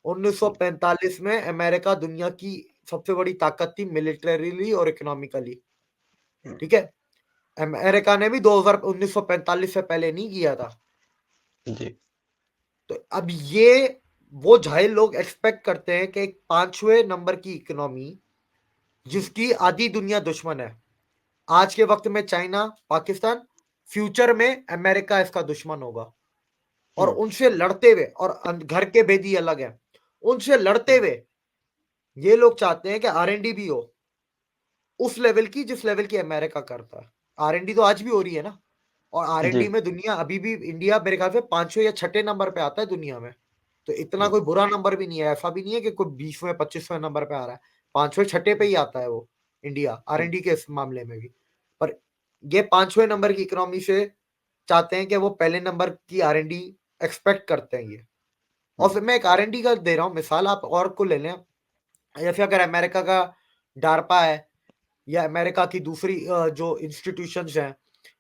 1945 में अमेरिका दुनिया की सबसे बड़ी ताकत थी, मिलिटरीली और इकोनॉमिकली। ठीक है, अमेरिका ने भी 1945 से पहले नहीं किया था। जी। तो अब ये वो जाहिल लोग एक्सपेक्ट करते हैं कि एक 5वें नंबर की इकोनॉमी जिसकी आधी दुनिया दुश्मन है, आज के वक्त में चाइना, पाकिस्तान, फ्यूचर में अमेरिका इसका दुश्मन होगा, और उनसे लड़ते हुए, और घर के भेदी अलग है, उनसे लड़ते हुए ये लोग चाहते हैं कि आरएनडी भी हो उस लेवल की जिस लेवल की अमेरिका करता है। आरएनडी तो आज भी हो रही है ना, और जी। आरएनडी में दुनिया अभी भी, इंडिया मेरे ख्याल से 5वें या 6ठे नंबर पे आता है दुनिया में। तो इतना कोई बुरा नंबर भी नहीं है, ऐसा भी नहीं है कि कोई 20वें 25वें नंबर पे आ रहा है, 5वें 6ठे पे ही आता है वो इंडिया आरएनडी के इस मामले में भी। पर ये 5वें नंबर की इकोनॉमी से चाहते हैं कि वो पहले नंबर की आरएनडी एक्सपेक्ट करते हैं ये। और फिर मैं एक आरएनडी का दे रहा हूँ मिसाल, आप और को ले लें, जैसे अगर अमेरिका का डारपा है, या अमेरिका की दूसरी जो इंस्टीट्यूशंस हैं,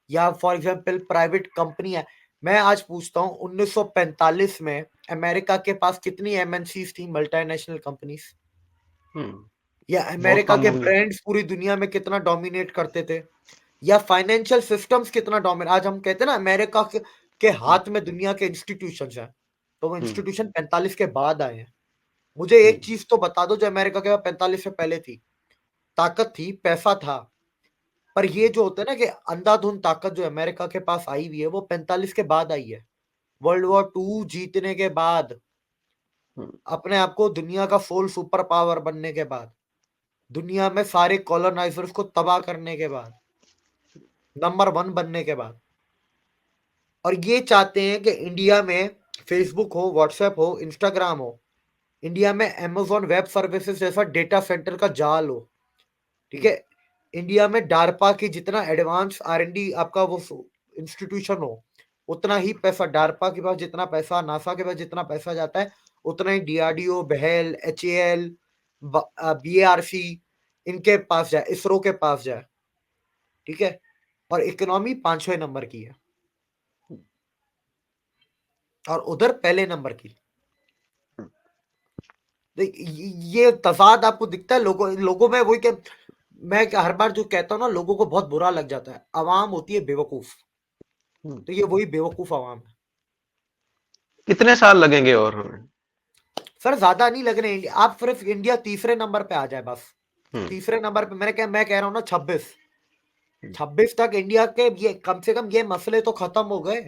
या फॉर एग्जांपल प्राइवेट कंपनी है। मैं आज पूछता हूँ 1945 में अमेरिका के पास कितनी एमएनसीज थी, मल्टीनेशनल कंपनीज, या बहुत अमेरिका कम के होंगी। ब्रांड्स पूरी दुनिया में कितना डोमिनेट करते थे, या फाइनेंशियल सिस्टम्स कितना डोमिनेट। आज हम कहते हैं ना अमेरिका के हाथ में दुनिया के इंस्टीट्यूशंस हैं, तो वो इंस्टीट्यूशन 45 के बाद आए हैं। मुझे एक चीज तो बता दो जो अमेरिका के पास 45 से पहले थी, ताकत थी, पैसा था। पर ये जो होता है ना कि अंधाधुंध ताकत जो अमेरिका के पास आई हुई है, वो 45 के बाद आई है। वर्ल्ड वॉर टू जीतने के बाद, अपने आप को दुनिया का सोल सुपर पावर बनने के बाद, दुनिया में सारे कॉलोनाइजर्स को तबाह करने के बाद, नंबर 1 बनने के बाद। और ये चाहते हैं कि इंडिया में फेसबुक हो, व्हाट्सएप हो, इंस्टाग्राम हो, इंडिया में अमेजोन वेब सर्विसेज जैसा डेटा सेंटर का जाल हो, ठीक है, इंडिया में डारपा की जितना एडवांस आरएनडी आपका वो इंस्टीट्यूशन हो, उतना ही पैसा डारपा के पास, जितना पैसा नासा के पास, जितना पैसा जाता है, उतना ही डीआरडीओ, बहेल, एचएएल, बीएआरसी, इनके पास जाए, इसरो के पास जाए, ठीक है। और इकोनॉमी 5वें नंबर की है, और उधर पहले नंबर की। ये तजाद आपको दिखता है लोगों लोगों में, वही कि मैं हर बार जो कहता हूँ ना, लोगों को बहुत बुरा लग जाता है, आवाम होती है बेवकूफ, तो ये वही बेवकूफ आवाम है। कितने साल लगेंगे और हमें? सर ज्यादा नहीं लग रहे, आप सिर्फ इंडिया तीसरे नंबर पे आ जाए बस। हम्म। तीसरे नंबर पे मैं कह रहा हूँ ना, 26 तक इंडिया के ये कम से कम ये मसले तो खत्म हो गए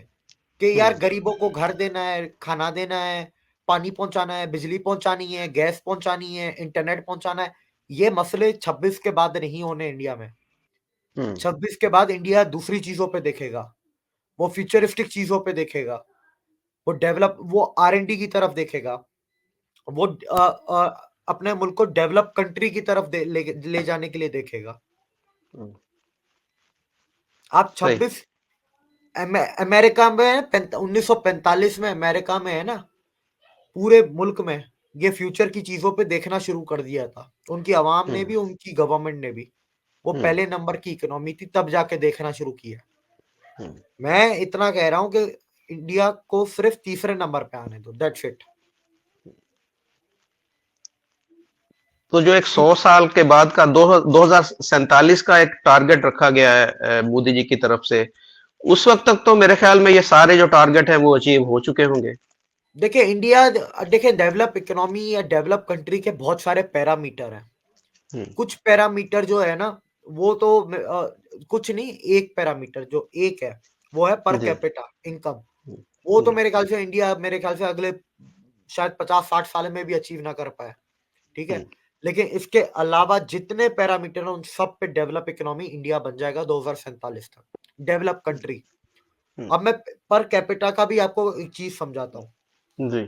कि यार हम्म। गरीबों को घर देना है, खाना देना है, पानी पहुंचाना है, बिजली पहुंचानी है, गैस पहुंचानी है, इंटरनेट पहुंचाना है। ये मसले 26 के बाद नहीं होने इंडिया में। हम्म। 26 के बाद इंडिया दूसरी चीजों पे देखेगा, वो फ्यूचरिस्टिक चीजों पे देखेगा, वो डेवलप, वो आरएनडी की तरफ देखेगा, वो अपने मुल्क को डेवलप कंट्री की तरफ ले जाने के लिए देखेगा। हम्म। आप सही। 26 अमेरिका में 1945 में अमेरिका में है ना, पूरे मुल्क में ये फ्यूचर की चीजों पे देखना शुरू कर दिया था, उनकी आवाम ने हम्म। भी, उनकी गवर्नमेंट ने भी। वो हम्म। पहले नंबर की इकोनॉमी थी, तब जाके देखना शुरू किया। हम्म। मैं इतना कह रहा हूं कि इंडिया को सिर्फ तीसरे नंबर पे आने दो, दैट्स इट। तो जो एक 100 साल के बाद का 2047 का एक टारगेट रखा गया है मोदी जी की तरफ से, उस वक्त तक तो मेरे ख्याल में ये सारे जो टारगेट है वो अचीव हो चुके होंगे। देखिए इंडिया, देखिए डेवलप इकोनॉमी या डेवलप कंट्री के बहुत सारे पैरामीटर हैं। हम्म। कुछ पैरामीटर जो है ना, वो तो कुछ नहीं, एक पैरामीटर जो एक है, वो है पर जी। Capita income. वो तो हम्म। मेरे ख्याल से इंडिया, मेरे ख्याल से अगले शायद 50-60 साल में भी अचीव ना कर पाए, ठीक है। हम्म। लेकिन इसके अलावा जितने पैरामीटर हैं, उन सब पे डेवलप इकोनॉमी इंडिया बन जाएगा 2047 तक, डेवलप कंट्री। हम्म। अब मैं पर कैपिटा का भी आपको एक चीज समझाता हूँ। जी।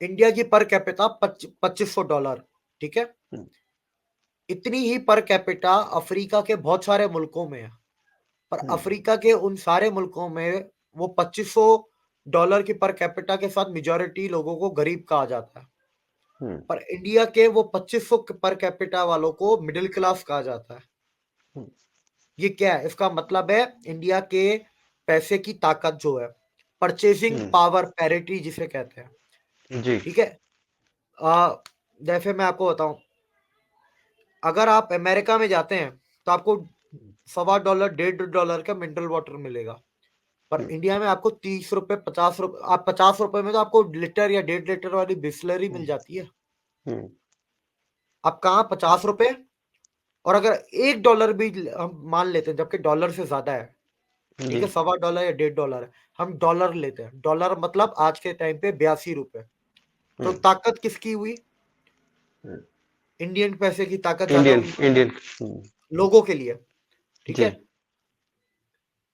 इंडिया की पर कैपिटा $2500, ठीक है। हम्म। इतनी ही पर कैपिटा अफ्रीका के बहुत सारे मुल्कों में है, पर हम्म। अफ्रीका के उन सारे मुल्कों में वो $2500 की पर कैपिटा के साथ मेजोरिटी लोगों को गरीब कहा जाता है। हम्म। पर इंडिया के वो 2500 पर कैपिटा वालों को मिडिल क्लास कहा जाता है। हम्म। ये क्या है, इसका मतलब है इंडिया के पैसे की ताकत जो है, परचेजिंग हम्म। पावर पैरिटी जिसे कहते हैं, जी। ठीक है। आ, जैसे मैं आपको बताऊं, अगर आप अमेरिका में जाते हैं तो आपको $1.25 $1.5 का मिनरल वाटर मिलेगा। पर इंडिया में आपको 30 रुपए 50 रुपए, आप 50 रुपए में तो आपको लीटर या 1.5 लीटर वाली बिस्लरी मिल जाती है। अब कहाँ 50 रुपए, और अगर $1 भी हम मान लेते हैं, जबकि डॉलर से ज्यादा है, ठीक है, $1.25 या $1.5 है, हम डॉलर लेते हैं, डॉलर मतलब आज के टाइम पे 82 रुपए। तो ताकत किसकी हुई? इंडियन पैसे की ताकत ज्यादा इंडियन हुई इंडियन लोगों के लिए, ठीक जी। है।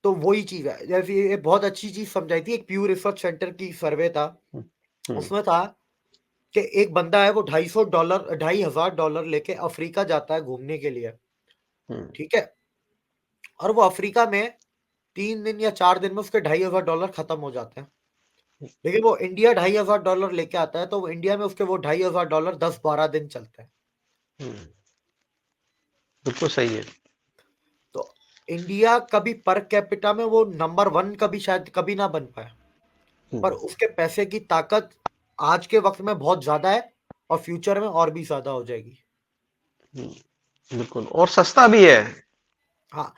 तो वही चीज है, जैसे ये बहुत अच्छी चीज समझाई थी, एक प्यू रिसर्च सेंटर की सर्वे था, उसमें था कि एक बंदा है, वो $250 $2,500 लेके अफ्रीका जाता है घूमने के लिए, ठीक है, और वो अफ्रीका में 3 दिन या 4 दिन में उसके $2,500 खत्म हो जाते हैं। लेकिन वो इंडिया $2,500 लेके आता है, तो वो इंडिया में उसके वो $2,500 10-12 दिन चलते हैं। बिल्कुल सही है। तो इंडिया कभी पर कैपिटा में वो नंबर 1 कभी शायद कभी ना बन पाए, पर उसके पैसे की ताकत आज के वक्त में बहुत ज्यादा है, और फ्यूचर में और भी ज्यादा हो जाएगी। बिल्कुल, और सस्ता भी है। हाँ,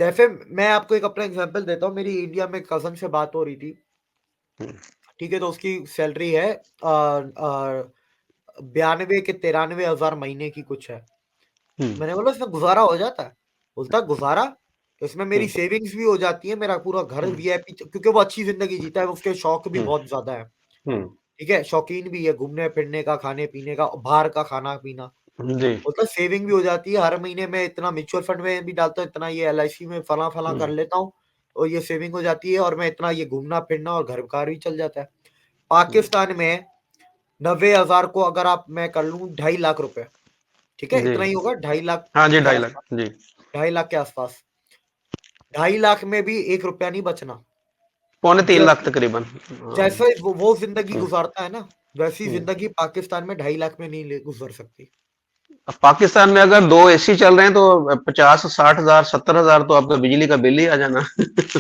जैसे मैं आपको एक अपना एग्जांपल देता हूँ, मेरी इंडिया में कजन से बात हो रही थी, ठीक है, तो उसकी सैलरी है 92 के 93 हजार महीने की कुछ है। मैंने बोला इसमें गुजारा हो जाता है? बोलता गुजारा, इसमें मेरी सेविंग्स भी हो जाती है, मेरा पूरा घर वीआईपी, क्योंकि वो अच्छी जिंदगी जीता है, उसके शौक भी बहुत ज्यादा है, ठीक है, शौकीन भी है घूमने फिरने का, खाने पीने का, बाहर का खाना पीना, जी। मतलब सेविंग भी हो जाती है, हर महीने में इतना म्यूचुअल फंड में भी डालता हूँ, इतना ये एलआईसी में फला फला कर लेता हूँ, और ये सेविंग हो जाती है, और मैं इतना ये घूमना फिरना और घर कार भी चल जाता है। पाकिस्तान में 90,000 को अगर आप मैं कर लूं 2.5 लाख रुपए, ठीक है, जी। इतना ही होगा, 2.5 लाख हाँ जी, के 2.5 लाख। आसपास, जी। 2.5 लाख के आसपास, 2.5 लाख में भी 1 रुपया नहीं बचना। पौने 3 लाख जैसे तकरीबन। जैसे वो जिंदगी हम्म, गुजारता है ना, वैसी हम्म। जिंदगी पाकिस्तान में 2.5 लाख में नहीं गुजर सकती। अब पाकिस्तान में अगर 2 एसी चल रहे हैं तो 50-60 हजार 70 हजार तो आपका बिजली का बिल ही आ जाना।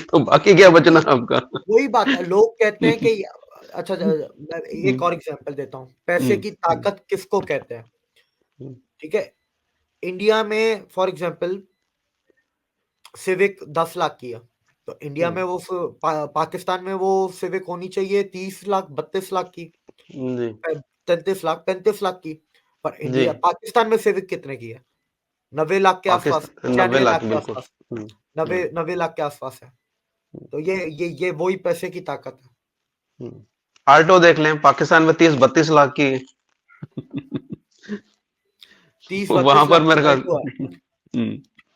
तो बाकी क्या बचना आपका। वही बात है, लोग कहते हैं कि अच्छा, मैं एक और एग्जांपल देता हूँ, पैसे की ताकत किसको कहते हैं, ठीक है। इंडिया में फॉर एग्जांपल सिविक 10 लाख की है, तो इंडिया में वो पाकिस्तान में वो सिविक होनी चाहिए 30 लाख 32 लाख की, जी। 33 लाख 35 लाख की, पर जी। इंडिया पाकिस्तान में सिविक कितने की है? 90 लाख के आसपास, पाकिस्तान 90 लाख 96 लाख के बिल्कुल। आसपास, नब्बे 90 लाख के आसपास है। तो ये वही पैसे की ताकत है। आल्टो देख लें, पाकिस्तान में 30-32 लाख की। 30 वहां 32 लाख पर की मेरे ख्याल। अल्टो है,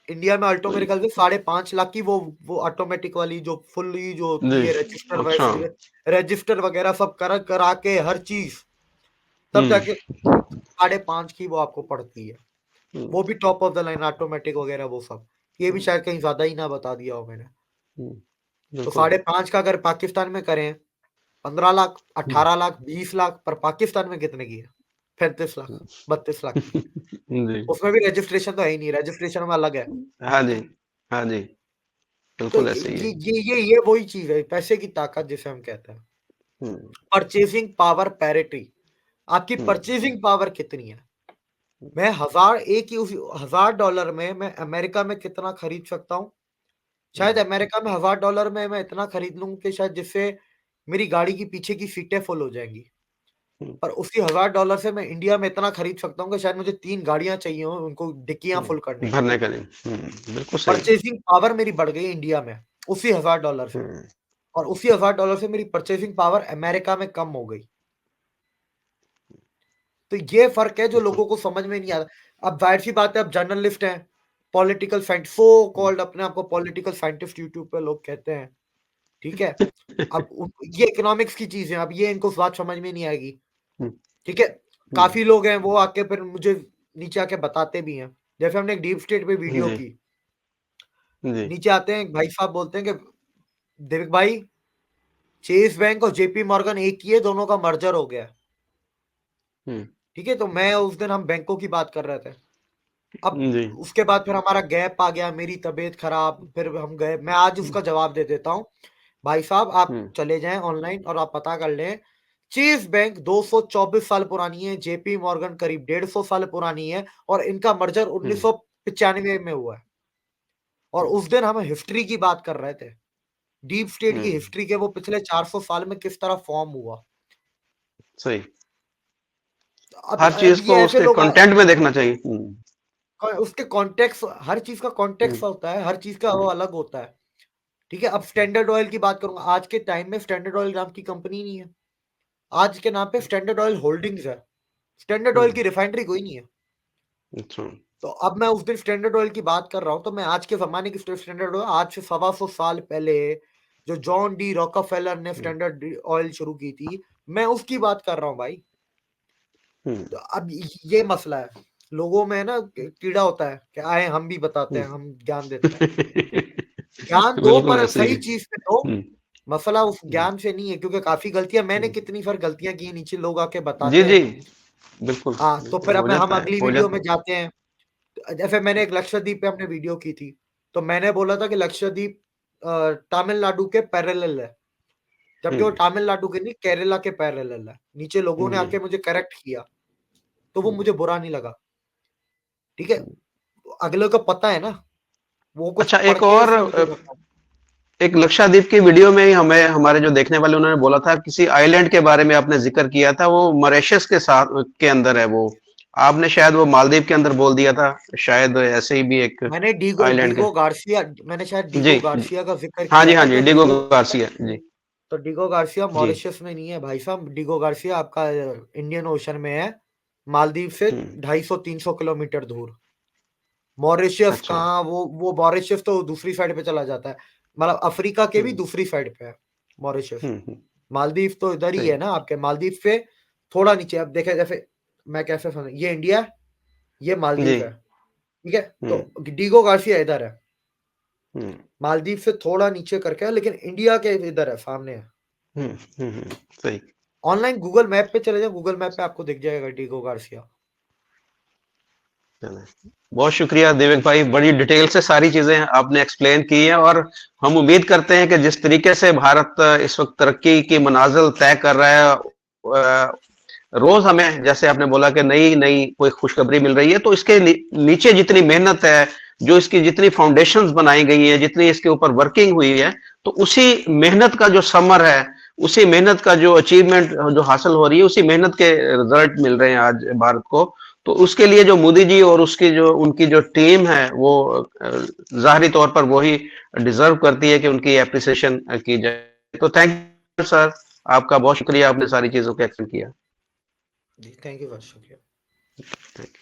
इंडिया में अल्टो मेरे ख्याल से 5.5 लाख की, वो ऑटोमेटिक वाली जो फुल्ली जो जी। होती है, रजिस्टर अच्छा। रजिस्टर वगैरह सब करा के हर चीज, तब जाके 5.5 की वो आपको पड़ती है, वो भी top of the line automatic वगैरह वो सब, ये भी शायद कहीं ज्यादा ही ना बता दिया हो मैंने। तो बिल्कुल। 5.5 का अगर पाकिस्तान में करें, 15 लाख 18 लाख 20 लाख, पर पाकिस्तान में कितने की है? 35 लाख 32 लाख की। जी। उसमें भी रजिस्ट्रेशन तो है ही नहीं, रजिस्ट्रेशन में अलग है। हाँ जी। हाँ जी। तो बिल्कुल ऐसे ही है। ये वही चीज है, पैसे की ताकत जिसे हम कहते हैं। परचेजिंग पावर पैरिटी, आपकी परचेजिंग पावर कितनी है? मैं $1,000 में मैं अमेरिका में कितना खरीद सकता हूँ? शायद अमेरिका में $1,000 में मैं इतना खरीद लूं कि शायद जिससे मेरी गाड़ी की पीछे की सीटें फुल हो जाएंगी, पर उसी $1,000 से मैं इंडिया में इतना खरीद सकता हूँ कि शायद मुझे 3 गाड़ियां चाहिए हो उनको डिक्कियां फुल करने के लिए। भरने का दिन। बिल्कुल सही। परचेजिंग पावर मेरी बढ़ गई इंडिया में उसी $1,000 से, और उसी $1,000 से मेरी परचेजिंग पावर अमेरिका में कम हो गई। तो ये फर्क है जो लोगों को समझ में नहीं आता। अब जाहिर सी बात है, अब जर्नलिस्ट हैं, पॉलिटिकल साइंटिस्ट, सो कॉल्ड अपने आप को पॉलिटिकल साइंटिस्ट यूट्यूब पे लोग कहते हैं, ठीक है। अब ये इकोनॉमिक्स की चीज है, अब ये इनको बात समझ में नहीं आएगी, ठीक है। काफी लोग हैं वो आके फिर मुझे नीचे आके बताते भी हैं, जैसे हमने एक डीप स्टेट पे वीडियो जी। की, जी। नीचे आते हैं भाई साहब बोलते हैं कि देविक भाई, चेस बैंक और जेपी मॉर्गन एक ही है, दोनों का मर्जर हो गया, ठीक है। तो मैं उस दिन हम बैंकों की बात कर रहे थे, अब जी। उसके बाद फिर हमारा गैप आ गया, मेरी तबीयत खराब, फिर हम गए, मैं आज उसका जवाब दे देता हूँ, भाई साहब आप चले जाएं ऑनलाइन और आप पता कर लें, चेस बैंक 224 साल पुरानी है, जेपी मॉर्गन करीब 150 साल पुरानी है, और इनका मर्जर 1995 में हुआ है, और उस दिन हम हिस्ट्री की बात कर रहे थे, डीप स्टेट की हिस्ट्री के वो पिछले 400 साल में किस तरह फॉर्म हुआ। सही। अब हर चीज ये को ऐसे उसके लोग कंटेंट में देखना चाहिए। उसके कॉन्टेक्स्ट, हर चीज का कॉन्टेक्स्ट होता है, हर चीज का वो अलग होता है। ठीक है, अब स्टैंडर्ड ऑयल की बात करूंगा, आज के टाइम में स्टैंडर्ड ऑयल नाम की कंपनी नहीं है। आज के नाम पे स्टैंडर्ड ऑयल होल्डिंग्स है, स्टैंडर्ड ऑयल की रिफाइनरी कोई नहीं है। अच्छा। तो अब मैं उस दिन स्टैंडर्ड ऑयल की बात कर रहा हूं, तो मैं आज के जमाने की स्टैंडर्ड ऑयल, आज से 125 साल पहले जो जॉन डी रॉकफेलर ने स्टैंडर्ड ऑयल शुरू की थी, मैं उसकी बात कर रहा हूं भाई। तो अब ये मसला है, लोगों में ना कीड़ा होता है कि आए हम भी बताते हैं, हम ज्ञान देते हैं। ज्ञान दो बिल्कुल पर ऐसे ही सही है। चीज पे दो। मसला उस ज्ञान से नहीं है, क्योंकि काफी गलतियां, मैंने हम्म, कितनी सारी गलतियां की हैं, नीचे लोग आके जी बताते जी, हैं। बिल्कुल हाँ, तो बिल्कुल फिर हो अब हम जाता है, अगली हो वीडियो जाता में है। जाते हैं। जैसे मैंने एक लक्षद्वीप पे अपने वीडियो की थी, तो मैंने बोला था कि लक्षद्वीप तमिलनाडु के पैरेलल है, जबकि वो हम्म तमिलनाडु के नहीं, केरला के पैरेलल है। नीचे लोगों ने जी। आके मुझे करेक्ट किया, तो वो मुझे बुरा नहीं लगा। ठीक है, अगले को पता है ना, वो कुछ अच्छा, पढ़ एक के और उसने मुझे बताया। एक लक्षद्वीप की वीडियो में ही हमें हमारे जो देखने वाले उन्होंने बोला था, किसी आइलैंड के बारे में आपने जिक्र किया था, वो मॉरिशस के साथ के अंदर है वो। आपने शायद वो मालदीव के अंदर बोल दिया था, शायद ऐसे ही भी एक मैंने डीगो आइलैंड के। डीगो गार्सिया, मैंने शायद जी डीगो जी। गार्सिया का जिक्र हाँ जी, किया हाँ था, जी, तो डिगो डीगो, गार्सिया जी। तो डिगो गार्सिया जी। मॉरिशस में नहीं है भाई साहब, डिगो गार्सिया आपका इंडियन ओशन में है, मालदीव से हम्म। 250-300 किलोमीटर दूर। मॉरिशस अच्छा। कहाँ, वो मॉरिशस तो दूसरी साइड पे चला जाता है, मतलब अफ्रीका के भी हम्म दूसरी साइड पे है मॉरिशस। हम्म। मालदीव तो इधर ही सही। है ना आपके, मालदीव से थोड़ा नीचे। अब देखे, जैसे मैं कैसे समझ, ये इंडिया है, ये जी। मालदीव है। ठीक है, हम्म तो डिगो गार्सिया इधर है, हम्म मालदीव से थोड़ा नीचे करके है, लेकिन इंडिया के इधर है, सामने है। सही। ऑनलाइन गूगल मैप पे चले जाओ, गूगल मैप पे आपको दिख जाएगा डिगो गार्सिया। चलें। बहुत शुक्रिया देवेक भाई, बड़ी डिटेल से सारी चीजें आपने एक्सप्लेन की हैं, और हम उम्मीद करते हैं कि जिस तरीके से भारत इस वक्त तरक्की की मनाजिल तय कर रहा है, रोज हमें, जैसे आपने बोला कि नई नई कोई खुशखबरी मिल रही है, तो इसके नीचे जितनी मेहनत है, जो इसकी जितनी फाउंडेशंस बनाई गई है, जितनी इसके ऊपर वर्किंग हुई है, तो उसी मेहनत का जो समर है, उसी मेहनत का जो अचीवमेंट जो हासिल हो रही है, उसी मेहनत के रिजल्ट मिल रहे हैं आज भारत को। तो उसके लिए जो मोदी जी और उसकी जो उनकी जो टीम है, वो जाहिरी तौर पर वही डिजर्व करती है कि उनकी एप्रिसिएशन की जाए। तो थैंक यू सर, आपका बहुत शुक्रिया, आपने सारी चीजों को एक्सप्लेन किया। जी थैंक यू, बहुत शुक्रिया। Thank you.